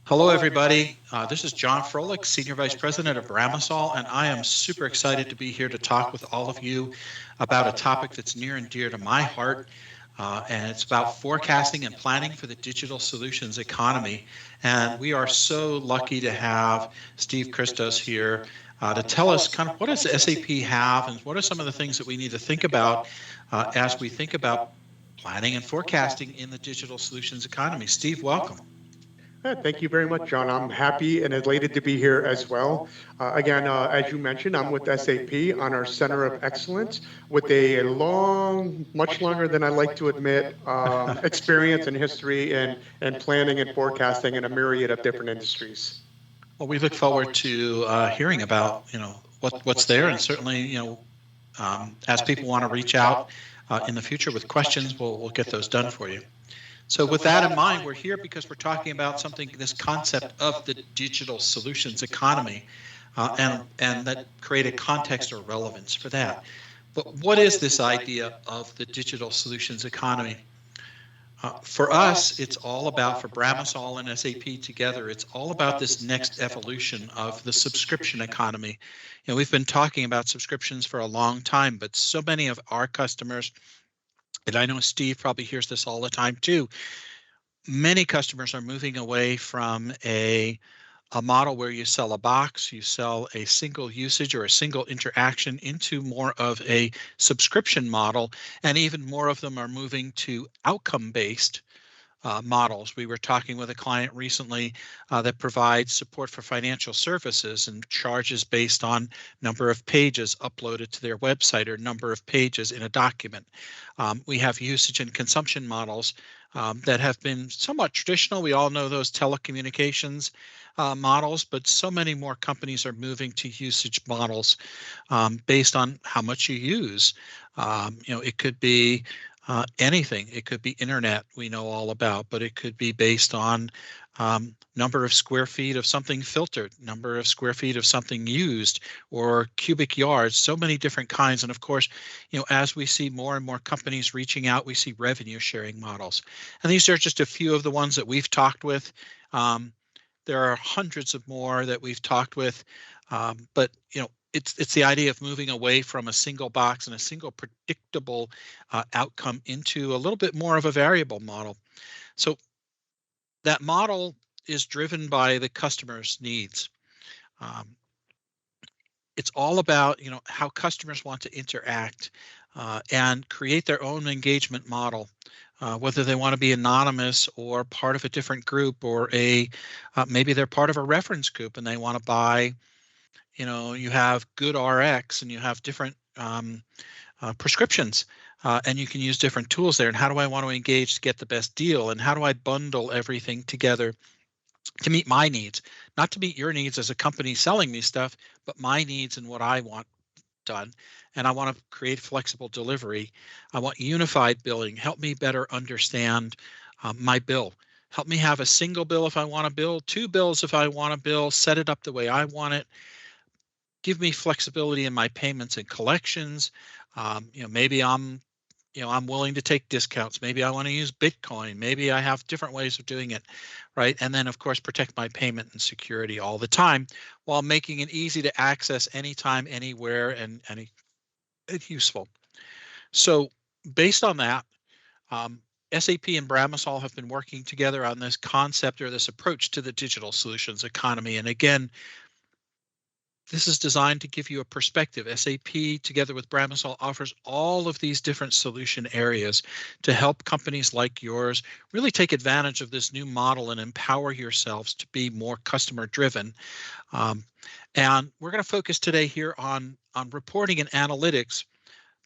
Hello, everybody. This is John Froelich, Senior Vice President of Bramasol, and I am super excited to be here to talk with all of you about a topic that's near and dear to my heart, and it's about forecasting and planning for the digital solutions economy. And we are so lucky to have Steve Christos here to tell us kind of what does SAP have and what are some of the things that we need to think about as we think about planning and forecasting in the digital solutions economy. Steve, welcome. Thank you very much, John. I'm happy and elated to be here as well. As you mentioned, I'm with SAP on our Center of Excellence with a long, much longer than I like to admit, experience and history in planning and forecasting in a myriad of different industries. Well, we look forward to hearing about what's there, and certainly as people want to reach out in the future with questions, we'll get those done for you. So with that in mind, we're here because we're talking about this concept of the digital solutions economy, and that create a context or relevance for that. But what is this idea of the digital solutions economy? For us, it's all about, for Bramasol and SAP together, it's all about this next evolution of the subscription economy. We've been talking about subscriptions for a long time, but so many of our customers, and I know Steve probably hears this all the time too, many customers are moving away from a model where you sell a box, you sell a single usage or a single interaction, into more of a subscription model, and even more of them are moving to outcome-based models. We were talking with a client recently that provides support for financial services and charges based on number of pages uploaded to their website or number of pages in a document. We have usage and consumption models that have been somewhat traditional. We all know those telecommunications models, but so many more companies are moving to usage models based on how much you use. It could be anything. It could be internet, we know all about, but it could be based on number of square feet of something filtered, number of square feet of something used, or cubic yards, so many different kinds. And of course, as we see more and more companies reaching out, we see revenue sharing models. And these are just a few of the ones that we've talked with. There are hundreds of more that we've talked with, but it's the idea of moving away from a single box and a single predictable outcome into a little bit more of a variable model. So that model is driven by the customer's needs. It's all about how customers want to interact and create their own engagement model, whether they want to be anonymous or part of a different group, or maybe they're part of a reference group and they want to buy. You have good RX and you have different prescriptions, and you can use different tools there. And how do I want to engage to get the best deal? And how do I bundle everything together to meet my needs? Not to meet your needs as a company selling me stuff, but my needs and what I want done. And I want to create flexible delivery. I want unified billing. Help me better understand my bill. Help me have a single bill if I want to bill, two bills if I want to bill, set it up the way I want it. Give me flexibility in my payments and collections. Maybe I'm willing to take discounts. Maybe I want to use Bitcoin. Maybe I have different ways of doing it, right? And then, of course, protect my payment and security all the time while making it easy to access anytime, anywhere, and useful. So based on that, SAP and Bramasol have been working together on this concept or this approach to the digital solutions economy. And again, this is designed to give you a perspective. SAP, together with Bramasol, offers all of these different solution areas to help companies like yours really take advantage of this new model and empower yourselves to be more customer driven. And we're going to focus today here on reporting and analytics,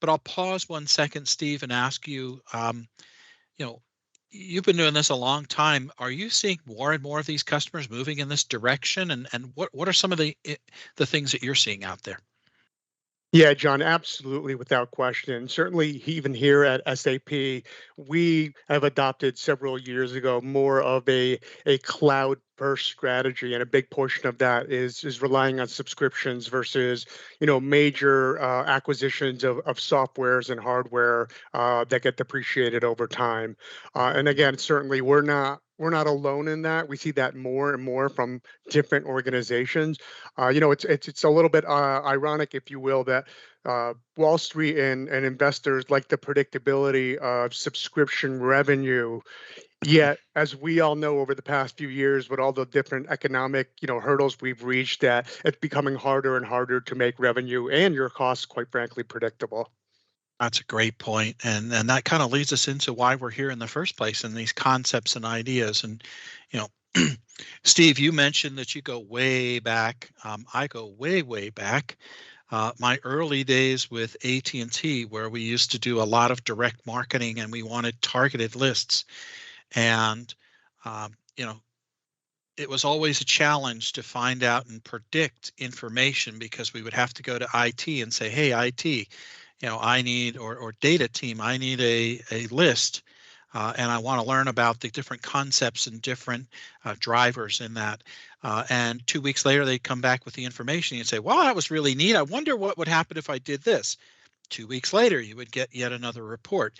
but I'll pause 1 second, Steve, and ask you, you've been doing this a long time. Are you seeing more and more of these customers moving in this direction? And what are some of the things that you're seeing out there? Yeah, John, absolutely, without question. Certainly, even here at SAP, we have adopted several years ago more of a cloud first strategy, and a big portion of that is relying on subscriptions versus major acquisitions of softwares and hardware that get depreciated over time. And again, certainly we're not alone in that. We see that more and more from different organizations. It's a little bit ironic, if you will, that Wall Street and investors like the predictability of subscription revenue. Yet, as we all know over the past few years, with all the different economic, hurdles we've reached, that it's becoming harder and harder to make revenue and your costs, quite frankly, predictable. That's a great point, and that kind of leads us into why we're here in the first place, and these concepts and ideas. And you know, Steve, you mentioned that you go way back. I go way back. My early days with AT&T, where we used to do a lot of direct marketing, and we wanted targeted lists, and you know, it was always a challenge to find out and predict information because we would have to go to IT and say, hey, IT, I need, or data team, I need a list, and I want to learn about the different concepts and different drivers in that. And 2 weeks later, they'd come back with the information. You'd say, well, that was really neat. I wonder what would happen if I did this. 2 weeks later, you would get yet another report.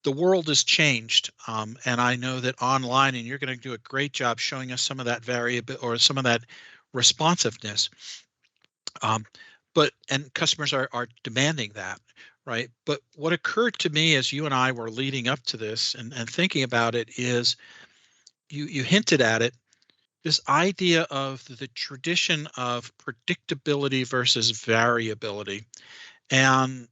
The world has changed, and I know that online, and you're going to do a great job showing us some of that variability or some of that responsiveness. And customers are demanding that, right? But what occurred to me as you and I were leading up to this and thinking about it is you hinted at it, this idea of the tradition of predictability versus variability. And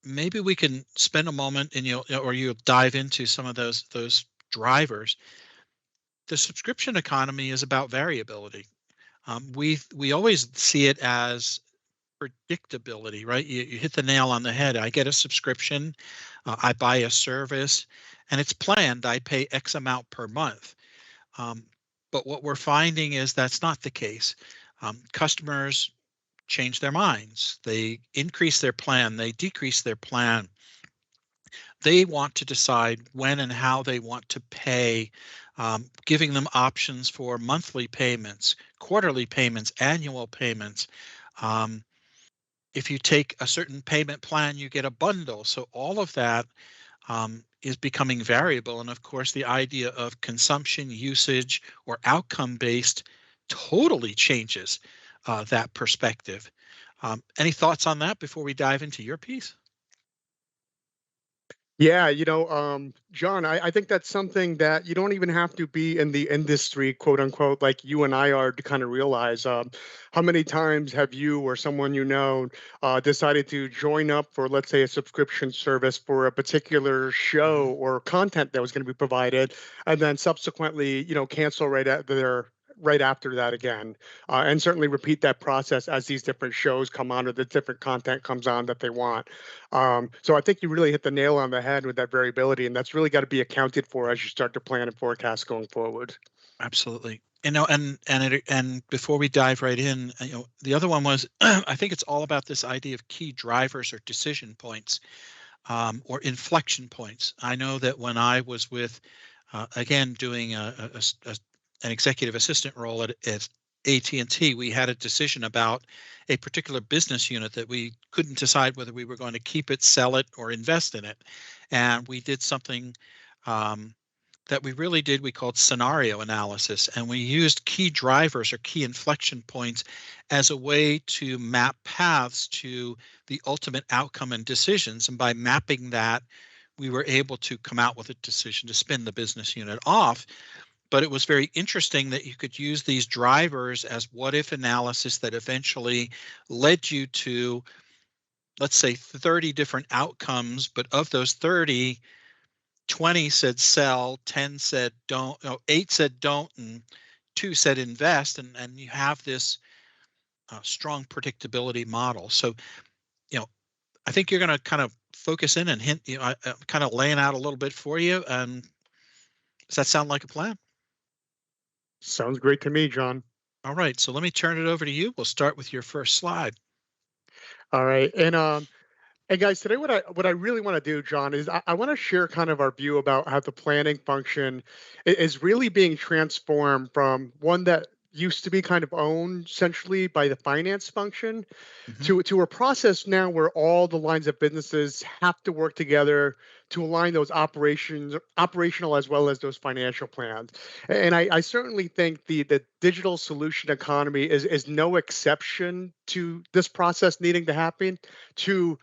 maybe we can spend a moment and you'll dive into some of those drivers. The subscription economy is about variability. We always see it as predictability, right? You hit the nail on the head. I get a subscription, I buy a service, and it's planned. I pay X amount per month. Um, but what we're finding is that's not the case. Customers change their minds. They increase their plan. They decrease their plan. They want to decide when and how they want to pay, giving them options for monthly payments, quarterly payments, annual payments. Um, if you take a certain payment plan, you get a bundle. So all of that is becoming variable. And of course, the idea of consumption, usage, or outcome based totally changes that perspective. Any thoughts on that before we dive into your piece? Yeah, John, I think that's something that you don't even have to be in the industry, quote unquote, like you and I are, to kind of realize. How many times have you or someone decided to join up for, let's say, a subscription service for a particular show Mhm. or content that was going to be provided, and then subsequently, cancel right after that again, and certainly repeat that process as these different shows come on or the different content comes on that they want. So I think you really hit the nail on the head with that variability, and that's really got to be accounted for as you start to plan and forecast going forward. Absolutely. And before we dive right in, the other one was I think it's all about this idea of key drivers or decision points, or inflection points. I know that when I was with, again, doing an executive assistant role at AT&T, we had a decision about a particular business unit that we couldn't decide whether we were going to keep it, sell it, or invest in it. And we did something um, that we really did, we called scenario analysis. And we used key drivers or key inflection points as a way to map paths to the ultimate outcome and decisions. And by mapping that, we were able to come out with a decision to spin the business unit off. But it was very interesting that you could use these drivers as what if analysis that eventually led you to, let's say, 30 different outcomes. But of those 30, 20 said sell, 10 said don't, 8 said don't, and 2 said invest. And you have this strong predictability model. So, you know, I think you're going to kind of focus in and hint, kind of laying out a little bit for you. And does that sound like a plan? Sounds great to me, John. All right, so let me turn it over to you. We'll start with your first slide. All right, and Hey guys, today what I really want to do, John, is I want to share kind of our view about how the planning function is really being transformed from one that used to be kind of owned centrally by the finance function Hmm. to a process now where all the lines of businesses have to work together to align those operational as well as those financial plans. And I certainly think the digital solution economy is no exception to this process needing to happen to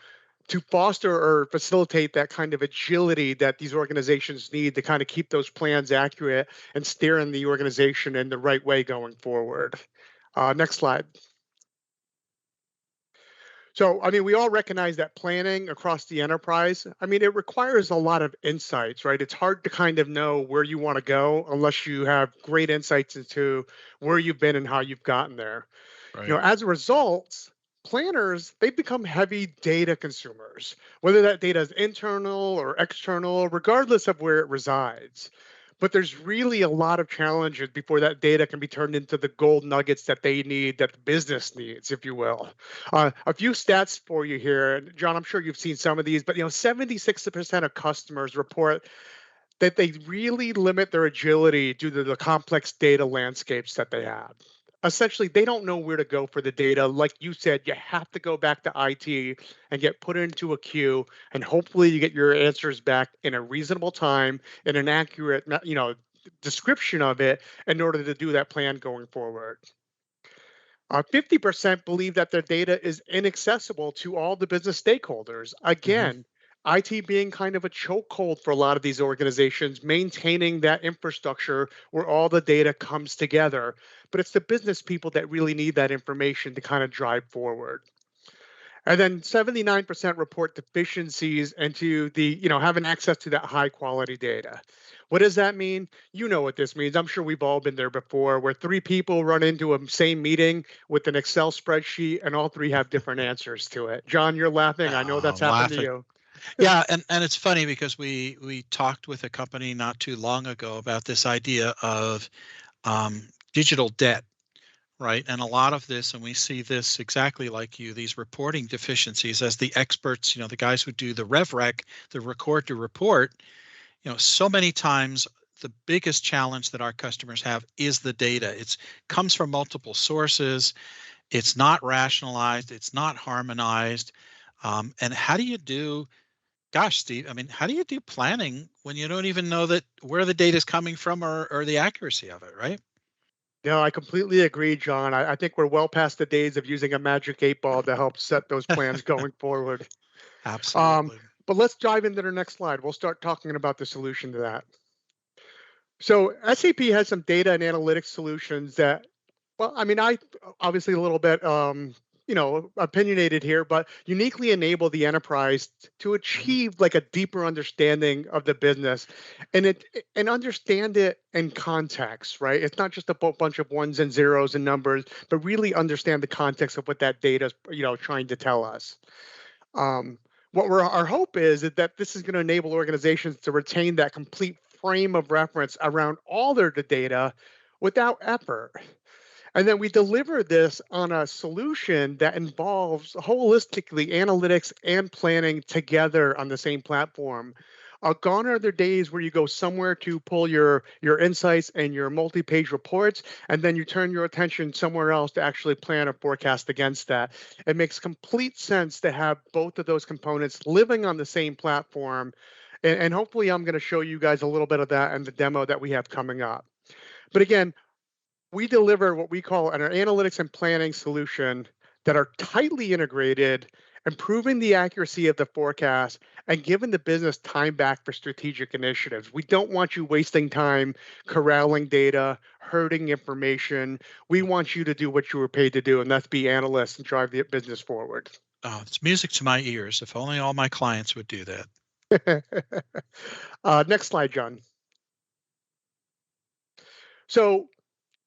to foster or facilitate that kind of agility that these organizations need to kind of keep those plans accurate and steering the organization in the right way going forward. Next slide. So, I mean, we all recognize that planning across the enterprise, I mean, it requires a lot of insights, right? It's hard to kind of know where you want to go unless you have great insights into where you've been and how you've gotten there. Right. As a result, planners, they've become heavy data consumers, whether that data is internal or external, regardless of where it resides. But there's really a lot of challenges before that data can be turned into the gold nuggets that they need, that the business needs, if you will. A few stats for you here, and John. I'm sure you've seen some of these, but 76% of customers report that they really limit their agility due to the complex data landscapes that they have. Essentially, they don't know where to go for the data. Like you said, you have to go back to IT and get put into a queue, and hopefully you get your answers back in a reasonable time and an accurate, description of it in order to do that plan going forward. 50% believe that their data is inaccessible to all the business stakeholders. Hmm. Again, IT being kind of a chokehold for a lot of these organizations, maintaining that infrastructure where all the data comes together. But it's the business people that really need that information to kind of drive forward. And then 79% report deficiencies into having access to that high quality data. What does that mean? You know what this means. I'm sure we've all been there before, where three people run into a same meeting with an Excel spreadsheet and all three have different answers to it. John, you're laughing. I know that's I'm happened to laughing. you. Yeah, and it's funny because we talked with a company not too long ago about this idea of digital debt, right? And a lot of this, and we see this exactly like you, these reporting deficiencies as the experts, the guys who do the rev rec, the record to report, so many times the biggest challenge that our customers have is the data. It's comes from multiple sources. It's not rationalized. It's not harmonized. And how do you do, gosh, Steve, I mean, how do you do planning when you don't even know that where the data is coming from or the accuracy of it, right? No, I completely agree, John. I think we're well past the days of using a magic 8 ball to help set those plans going forward. Um, Absolutely. but let's dive into the next slide. We'll start talking about the solution to that. So SAP has some data and analytics solutions that, well, I mean, I obviously a little bit, opinionated here, but uniquely enable the enterprise to Mhm. achieve like a deeper understanding of the business, and understand it in context, right? It's not just a bunch of ones and zeros and numbers, but really understand the context of what that data is, trying to tell us. Um, our hope is that this is going to enable organizations to retain that complete frame of reference around all their data without effort. And then we deliver this on a solution that involves holistically analytics and planning together on the same platform. Gone are the days where you go somewhere to pull your insights and your multi-page reports, and then you turn your attention somewhere else to actually plan a forecast against that. It makes complete sense to have both of those components living on the same platform. And hopefully I'm going to show you guys a little bit of that in the demo that we have coming up. But again, we deliver what we call an analytics and planning solution that are tightly integrated, improving the accuracy of the forecast and giving the business time back for strategic initiatives. We don't want you wasting time corralling data, herding information. We want you to do what you were paid to do, and that's be analysts and drive the business forward. Oh, it's music to my ears. If only all my clients would do that. Next slide, John. So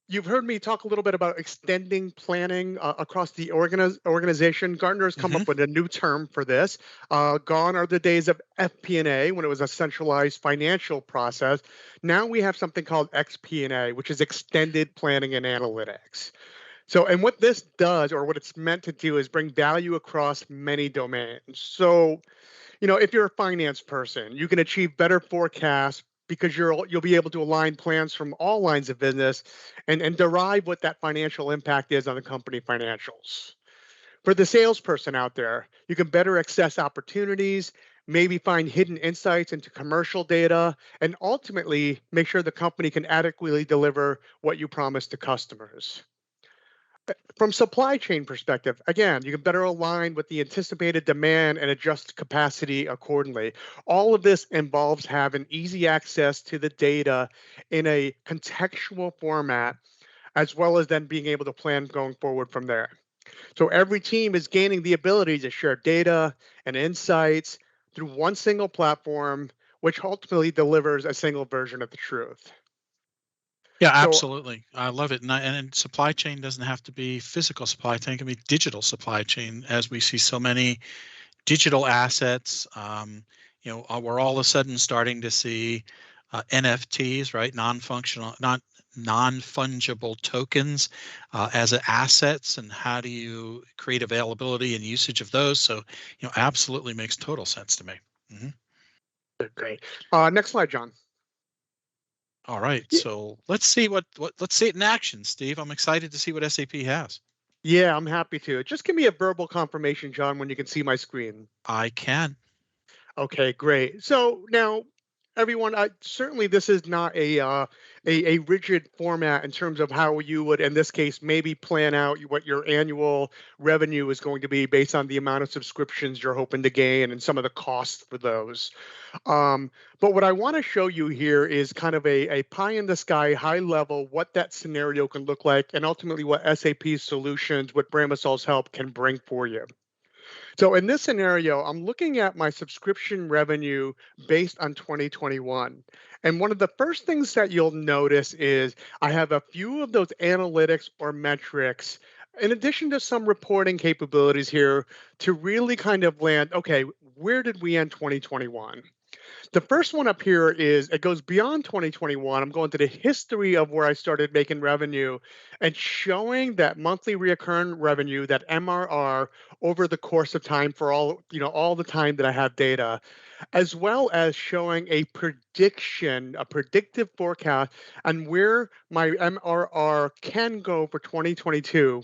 you've heard me talk a little bit about extending planning across the organization. Gartner has come Hmm. up with a new term for this. Gone are the days of FP&A when it was a centralized financial process. Now we have something called XP&A, which is extended planning and analytics. So, and what this does, or what it's meant to do, is bring value across many domains. So, if you're a finance person, you can achieve better forecasts because you'll be able to align plans from all lines of business and derive what that financial impact is on the company financials. For the salesperson out there, you can better access opportunities, maybe find hidden insights into commercial data, and ultimately make sure the company can adequately deliver what you promise to customers. From supply chain perspective, again, you can better align with the anticipated demand and adjust capacity accordingly. All of this involves having easy access to the data in a contextual format, as well as then being able to plan going forward from there. So every team is gaining the ability to share data and insights through one single platform, which ultimately delivers a single version of the truth. Yeah, So absolutely. I love it. And supply chain doesn't have to be physical supply chain; it can be digital supply chain, as we see so many digital assets. We're all of a sudden starting to see NFTs, right? Non-functional, not non-fungible tokens as assets, and how do you create availability and usage of those? So, absolutely makes total sense to me. hmm great. Next slide, John. All right, so let's see let's see it in action, Steve. I'm excited to see what SAP has. Yeah, I'm happy to. Just give me a verbal confirmation, John, when you can see my screen. I can. Okay, great. So now, everyone, certainly this is not a rigid format in terms of how you would, in this case, maybe plan out what your annual revenue is going to be based on the amount of subscriptions you're hoping to gain and some of the costs for those. Um, but what I want to show you here is kind of a pie in the sky, high level, what that scenario can look like, and ultimately what SAP's solutions with Bramasol's help can bring for you. So in this scenario, I'm looking at my subscription revenue based on 2021. And one of the first things that you'll notice is I have a few of those analytics or metrics, in addition to some reporting capabilities here, to really kind of land, okay, where did we end 2021? The first one up here is it goes beyond 2021. I'm going to the history of where I started making revenue and showing that monthly reoccurring revenue, that MRR, over the course of time for all the time that I have data, as well as showing a prediction, a predictive forecast on where my MRR can go for 2022,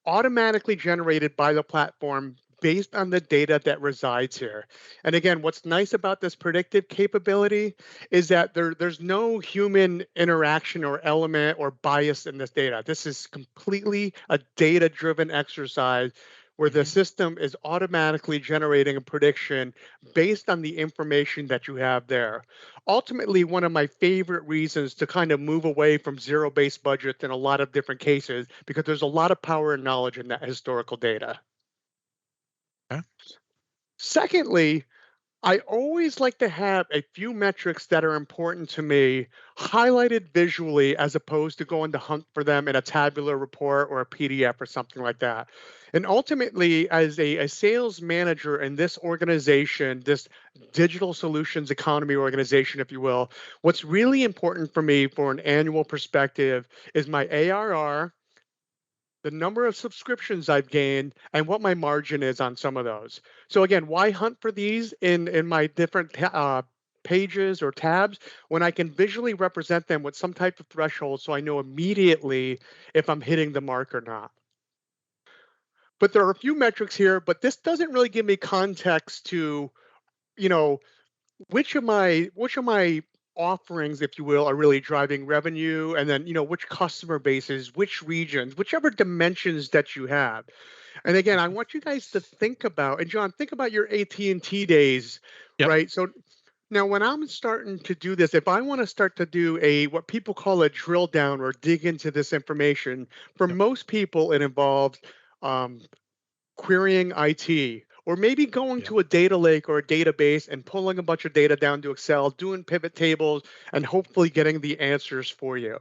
automatically generated by the platform based on the data that resides here. And again, what's nice about this predictive capability is that there's no human interaction or element or bias in this data. This is completely a data-driven exercise where the hmm system is automatically generating a prediction based on the information that you have there. Ultimately, one of my favorite reasons to kind of move away from zero-based budgets in a lot of different cases, because there's a lot of power and knowledge in that historical data. Okay. Secondly, I always like to have a few metrics that are important to me highlighted visually as opposed to going to hunt for them in a tabular report or a PDF or something like that. And ultimately, as a sales manager in this organization, this digital solutions economy organization, if you will, what's really important for me for an annual perspective is my ARR, the number of subscriptions I've gained, and what my margin is on some of those. So again, why hunt for these in my different pages or tabs when I can visually represent them with some type of threshold so I know immediately if I'm hitting the mark or not. But there are a few metrics here, but this doesn't really give me context to, you know, which of my offerings, if you will, are really driving revenue, and then which customer bases, which regions, whichever dimensions that you have. And again, I Mhm. want you guys to think about, and John, think about your AT&T days, Yep. right? So now when I'm starting to do this, if I want to start to do a what people call a drill down or dig into this information, for Yep. most people it involves um, querying IT, or maybe going Yep. to a data lake or a database and pulling a bunch of data down to Excel, doing pivot tables, and hopefully getting the answers for you.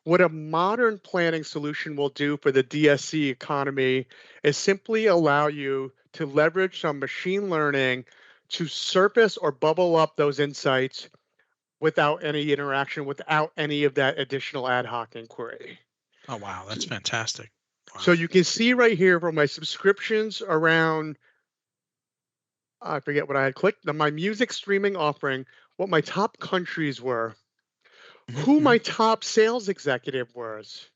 What a modern planning solution will do for the DSC economy is simply allow you to leverage some machine learning to surface or bubble up those insights without any interaction, without any of that additional ad hoc inquiry. Oh, wow, that's fantastic. Wow. So you can see right here for my subscriptions around, I forget what I had clicked, my music streaming offering, what my top countries were, who my top sales executive was,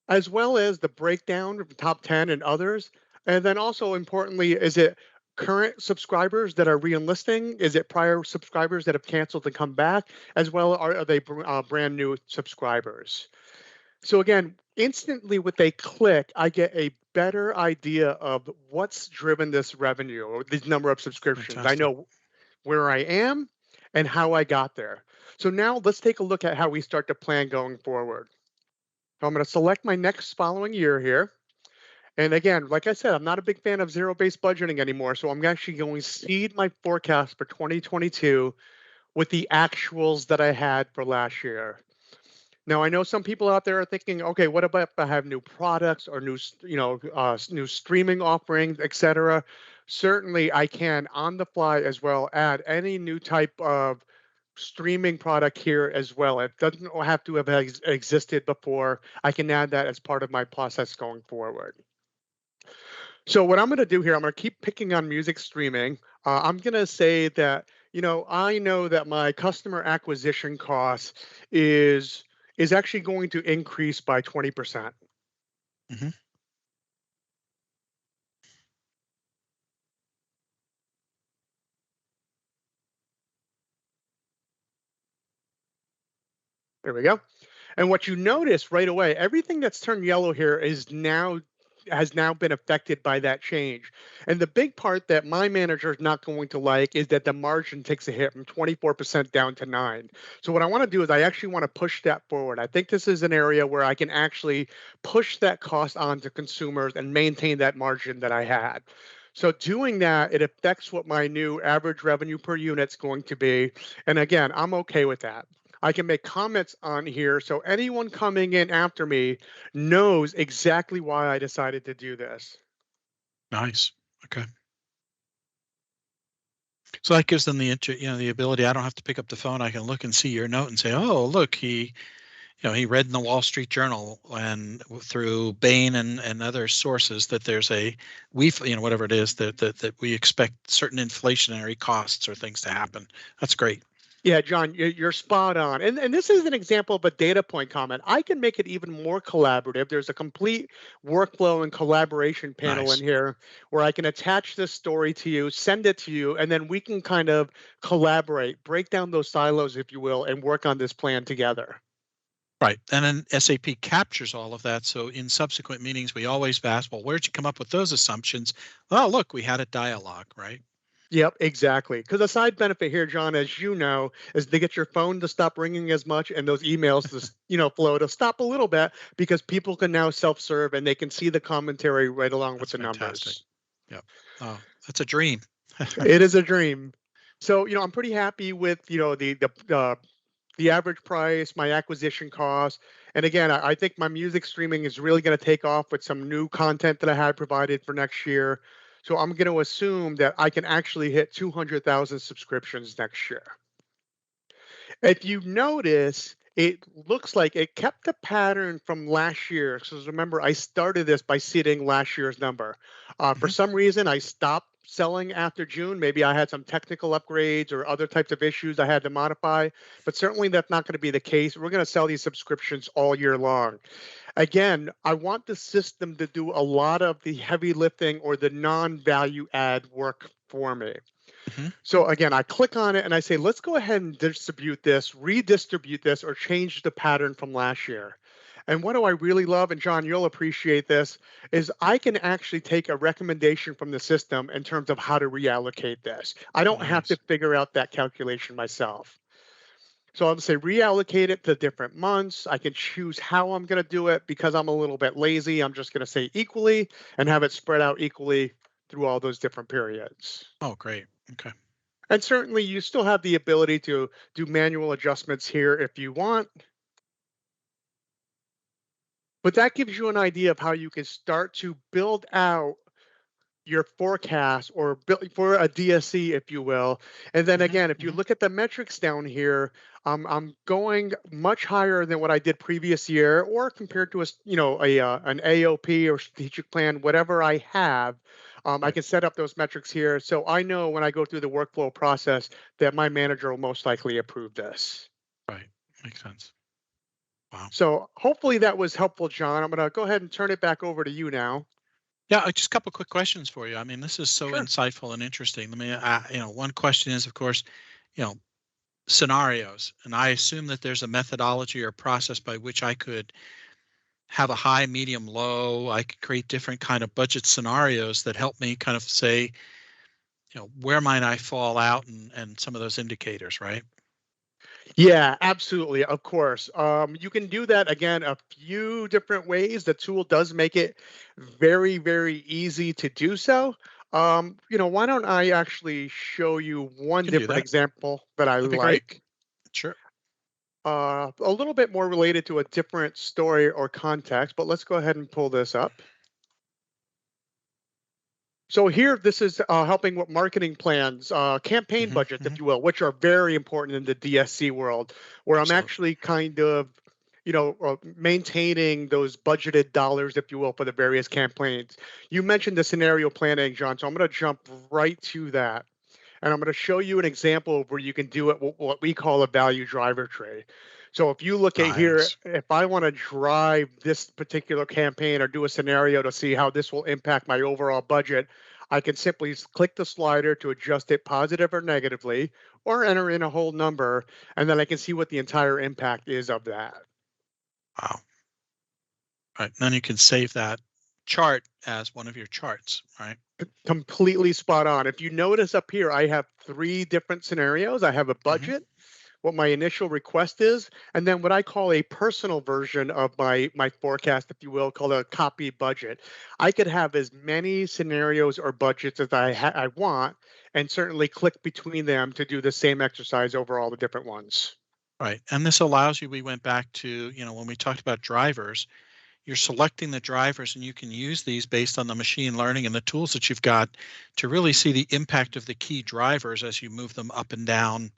as well as the breakdown of the top 10 and others. And then also importantly, is it current subscribers that are re-enlisting? Is it prior subscribers that have canceled and come back? As well, are they brand new subscribers? So again, instantly with a click, I get a better idea of what's driven this revenue or this number of subscriptions. I Fantastic. know where I am and how I got there. So now let's take a look at how we start to plan going forward. So I'm going to select my next following year here. And again, like I said, I'm not a big fan of zero-based budgeting anymore. So I'm actually going to seed my forecast for 2022 with the actuals that I had for last year. Now, I know some people out there are thinking, okay, what about if I have new products or new, new streaming offerings, et cetera? Certainly, I can on the fly as well add any new type of streaming product here as well. It doesn't have to have existed before. I can add that as part of my process going forward. So what I'm going to do here, I'm going to keep picking on music streaming. I'm going to say that, I know that my customer acquisition cost is actually going to increase by 20%. Mm-hmm. There we go. And what you notice right away, everything that's turned yellow here has now been affected by that change. And the big part that my manager is not going to like is that the margin takes a hit from 24% down to 9. So what I want to do is I actually want to push that forward. I think this is an area where I can actually push that cost onto consumers and maintain that margin that I had. So doing that, it affects what my new average revenue per unit is going to be. And again, I'm okay with that. I can make comments on here so anyone coming in after me knows exactly why I decided to do this. Nice. Okay. So that gives them the ability. I don't have to pick up the phone. I can look and see your note and say, "Oh, look, he read in the Wall Street Journal and through Bain and other sources that there's whatever it is that we expect certain inflationary costs or things to happen." That's great. Yeah, John, you're spot on. And this is an example of a data point comment. I can make it even more collaborative. There's a complete workflow and collaboration panel in Nice. here where I can attach this story to you, send it to you, and then we can kind of collaborate, break down those silos, if you will, and work on this plan together. Right. And then SAP captures all of that. So in subsequent meetings, we always ask, well, where'd you come up with those assumptions? Well, look, we had a dialogue, right? Yep, exactly. Because a side benefit here, John, as you know, is to get your phone to stop ringing as much and those emails to, flow to stop a little bit because people can now self-serve and they can see the commentary right along with That's the fantastic. numbers. Yep. Oh, that's a dream. It is a dream. So, I'm pretty happy with, the average price, my acquisition cost. And again, I think my music streaming is really going to take off with some new content that I had provided for next year. So I'm going to assume that I can actually hit 200,000 subscriptions next year. If you notice, it looks like it kept the pattern from last year. So remember, I started this by seeding last year's number. For some reason, I stopped selling after June. Maybe I had some technical upgrades or other types of issues I had to modify, but certainly that's not going to be the case. We're going to sell these subscriptions all year long. Again, I want the system to do a lot of the heavy lifting or the non-value add work for me. Mm-hmm. So again, I click on it and I say, let's go ahead and distribute this, redistribute this, or change the pattern from last year. And what do I really love, and John, you'll appreciate this, is I can actually take a recommendation from the system in terms of how to reallocate this. I don't have to Nice. figure out that calculation myself. So I'll say reallocate it to different months. I can choose how I'm going to do it. Because I'm a little bit lazy, I'm just going to say equally and have it spread out equally through all those different periods. Oh, great. Okay. And certainly you still have the ability to do manual adjustments here if you want. But that gives you an idea of how you can start to build out your forecast or build for a DSC, if you will. And then again, if you look at the metrics down here, I'm going much higher than what I did previous year, or compared to an AOP or strategic plan, whatever I have. I Right. can set up those metrics here, so I know when I go through the workflow process that my manager will most likely approve this. Right. Makes sense. Wow. So hopefully that was helpful, John. I'm going to go ahead and turn it back over to you now. Yeah, just a couple quick questions for you. I mean, this is so Sure. insightful and interesting. Let me, one question is, of course, you know, scenarios, and I assume that there's a methodology or process by which I could have a high, medium, low. I could create different kind of budget scenarios that help me kind of say, where might I fall out and some of those indicators, right? Yeah, absolutely. Of course. You can do that again a few different ways. The tool does make it very, very easy to do so. Why don't I actually show you one Can do different that. example that I That'd be great. like, Sure. a little bit more related to a different story or context, but let's go ahead and pull this up. So here, this is helping with marketing plans, campaign Hmm. budgets, Hmm. if you will, which are very important in the DSC world, where I'm Absolutely. actually kind of, maintaining those budgeted dollars, if you will, for the various campaigns. You mentioned the scenario planning, John, so I'm going to jump right to that. And I'm going to show you an example of where you can do it, what we call a value driver trade. So if you look at here, Nice. if I want to drive this particular campaign or do a scenario to see how this will impact my overall budget, I can simply click the slider to adjust it positive or negatively, or enter in a whole number, and then I can see what the entire impact is of that. Wow. Right. Then you can save that chart as one of your charts, right? Completely spot on. If you notice up here, I have three different scenarios. I have a Hmm. budget, what my initial request is, and then what I call a personal version of my forecast, if you will, called a copy budget. I could have as many scenarios or budgets as I want, and certainly click between them to do the same exercise over all the different ones. Right. And this allows you, we went back to, when we talked about drivers, you're selecting the drivers and you can use these based on the machine learning and the tools that you've got to really see the impact of the key drivers as you move them up and down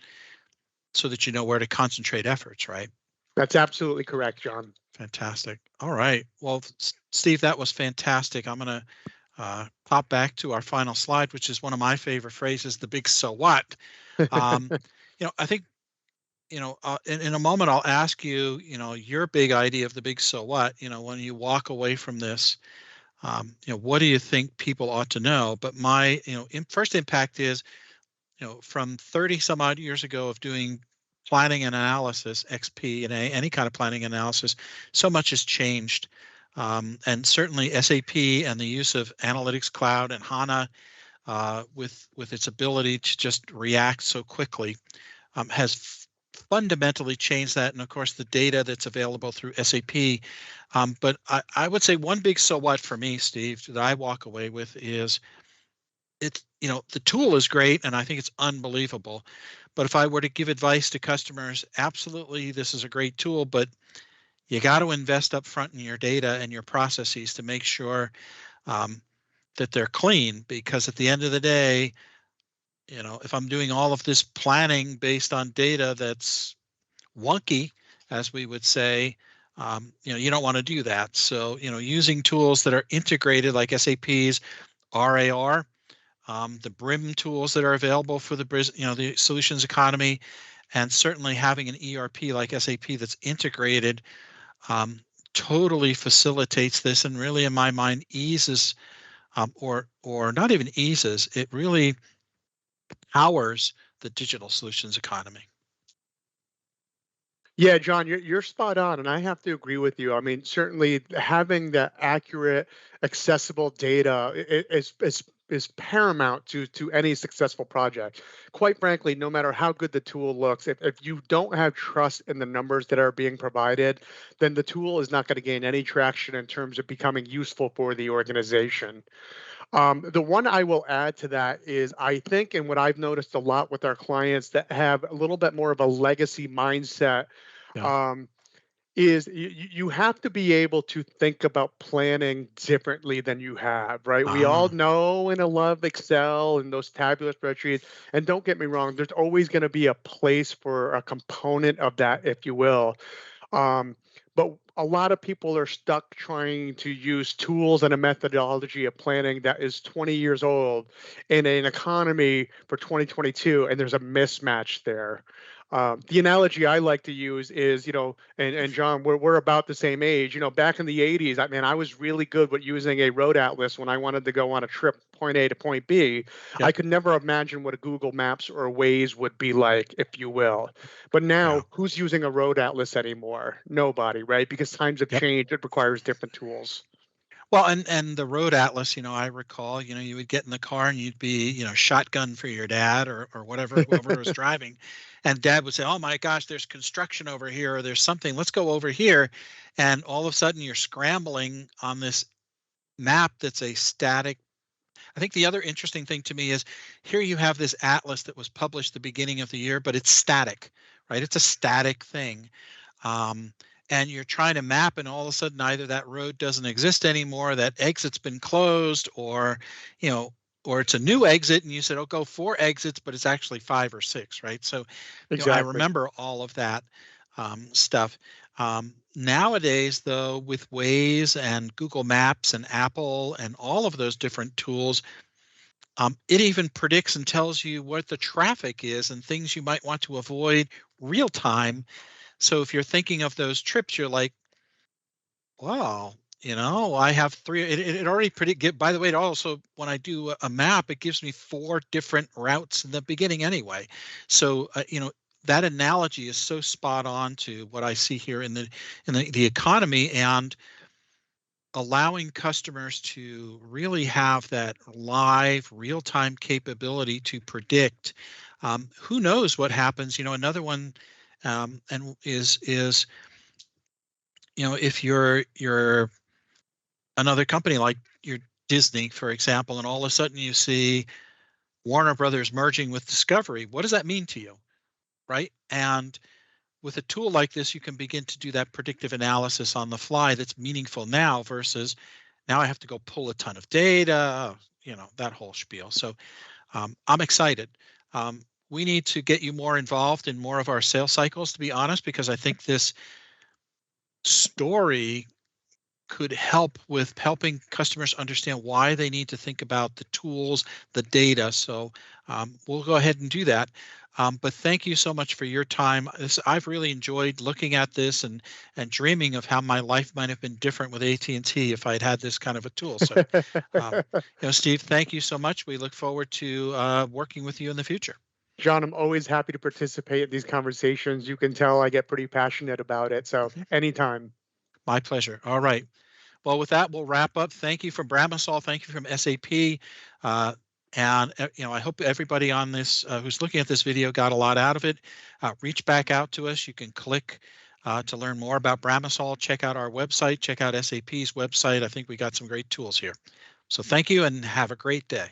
so that you know where to concentrate efforts, right? That's absolutely correct, John. Fantastic. All right. Well, Steve, that was fantastic. I'm going to pop back to our final slide, which is one of my favorite phrases, the big so what. Um, I think, in a moment, I'll ask you, your big idea of the big so what, when you walk away from this, what do you think people ought to know? But my, first impact is, from 30 some odd years ago of doing planning and analysis, XP and any kind of planning analysis, so much has changed. And certainly SAP and the use of Analytics Cloud and HANA with its ability to just react so quickly has fundamentally changed that. And of course, the data that's available through SAP. But I would say one big so what for me, Steve, that I walk away with is it's, the tool is great and I think it's unbelievable. But if I were to give advice to customers, absolutely, this is a great tool, but you got to invest up front in your data and your processes to make sure um, that they're clean. Because at the end of the day, if I'm doing all of this planning based on data that's wonky, as we would say, you don't want to do that. So, using tools that are integrated like SAP's RAR, the BRIM tools that are available for the solutions economy, and certainly having an ERP like SAP that's integrated um, totally facilitates this, and really, in my mind, eases or not even eases. It really powers the digital solutions economy. Yeah, John, you're spot on, and I have to agree with you. I mean, certainly having that accurate, accessible data is paramount to any successful project. Quite frankly, no matter how good the tool looks, if you don't have trust in the numbers that are being provided, then the tool is not going to gain any traction in terms of becoming useful for the organization. The one I will add to that is I think, and what I've noticed a lot with our clients that have a little bit more of a legacy mindset, Yeah. um, is you have to be able to think about planning differently than you have, right? We all Ah, know and love Excel and those tabular spreadsheets. And don't get me wrong, there's always going to be a place for a component of that, if you will. Um, but a lot of people are stuck trying to use tools and a methodology of planning that is 20 years old in an economy for 2022, and there's a mismatch there. The analogy I like to use is, and John, we're about the same age. Back in the 80s, I mean, I was really good with using a road atlas when I wanted to go on a trip, point A to point B. I yep, could never imagine what a Google Maps or a Waze would be like, if you will. But yeah, now, who's using a road atlas anymore? Nobody, right? Because times have yep. changed. It requires different tools. Well, and the road atlas, I recall, you would get in the car and you'd be, shotgun for your dad or whatever, whoever was driving. And dad would say, "Oh my gosh, there's construction over here, or there's something. Let's go over here." And all of a sudden you're scrambling on this map that's a static. I think the other interesting thing to me is here you have this atlas that was published the beginning of the year, but it's static, right? It's a static thing. Um, and you're trying to map, and all of a sudden either that road doesn't exist anymore, that exit's been closed, you know, or it's a new exit, and you said, "Oh, go 4 exits," but it's actually 5 or 6, right? So, I Exactly. remember all of that stuff. Nowadays, though, with Waze and Google Maps and Apple and all of those different tools, it even predicts and tells you what the traffic is and things you might want to avoid real time. So if you're thinking of those trips, you're like, wow, I have three. It already predict. By the way, it also when I do a map, it gives me 4 different routes in the beginning anyway. So that analogy is so spot on to what I see here in the economy, and allowing customers to really have that live real-time capability to predict. Who knows what happens? Another one, and is if you're another company like your Disney, for example, and all of a sudden you see Warner Brothers merging with Discovery, what does that mean to you, right? And with a tool like this, you can begin to do that predictive analysis on the fly that's meaningful now versus now I have to go pull a ton of data, that whole spiel. So I'm excited. We need to get you more involved in more of our sales cycles, to be honest, because I think this story could help with helping customers understand why they need to think about the tools, the data. So we'll go ahead and do that. But thank you so much for your time. I've really enjoyed looking at this and dreaming of how my life might have been different with AT&T if I'd had this kind of a tool. So, Steve, thank you so much. We look forward to working with you in the future. John, I'm always happy to participate in these conversations. You can tell I get pretty passionate about it. So Mhm. anytime. My pleasure. All right. Well, with that, we'll wrap up. Thank you from Bramasol. Thank you from SAP. Uh, and I hope everybody on this who's looking at this video got a lot out of it. Reach back out to us. You can click to learn more about Bramasol. Check out our website. Check out SAP's website. I think we got some great tools here. So thank you and have a great day.